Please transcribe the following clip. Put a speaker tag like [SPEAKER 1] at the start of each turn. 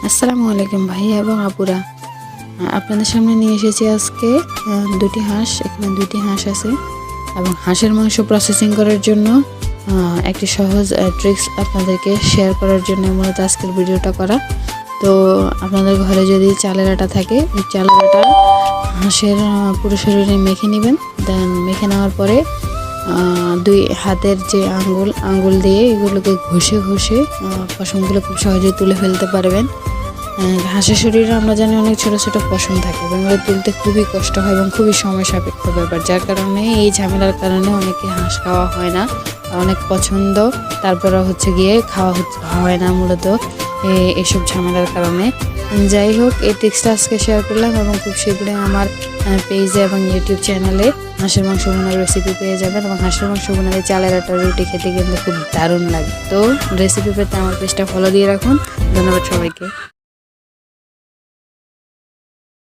[SPEAKER 1] আসসালামু আলাইকুম ভাইয়া এবং আপুরা, আপনাদের সামনে নিয়ে এসেছি আজকে দুটি হাঁস। এখানে দুটি হাঁস আছে এবং হাঁসের মাংস প্রসেসিং করার জন্য একটি সহজ ট্রিক্স আপনাদেরকে শেয়ার করার জন্য মূলত আজকের ভিডিওটা করা। তো আপনাদের ঘরে যদি চালের আটা থাকে, ওই চালের আটা হাঁসের পুরো শরীরে মেখে নেবেন। দেন মেখে নেওয়ার পরে দুই হাতের যে আঙ্গুল দিয়ে এগুলোকে ঘষে ঘষে পশমগুলো খুব সহজে তুলে ফেলতে পারবেন। হাঁসের শরীরে আমরা জানি অনেক ছোট ছোট পশম থাকে এবং এগুলো তুলতে খুবই কষ্ট হয় এবং খুবই সময় সাপেক্ষ ব্যাপার, যার কারণে এই ঝামেলার কারণে অনেকে হাঁস খাওয়া হয় না। অনেক পছন্দ, তারপরে গিয়ে খাওয়া হয় না মূলত এসব ঝামেলার কারণে। যাই হোক, এই টিক্সটা আজকে শেয়ার করলাম এবং খুব শীঘ্রই আমার পেজে এবং ইউটিউব চ্যানেলে হাঁসের মাংস বোনার রেসিপি পেয়ে যাবেন। এবং হাঁসের মাংস বোনারে চালের আটা রুটি খেতে কিন্তু খুব দারুণ লাগে। তো রেসিপি পেতে আমার পেজটা ফলো দিয়ে রাখুন। ধন্যবাদ সবাইকে।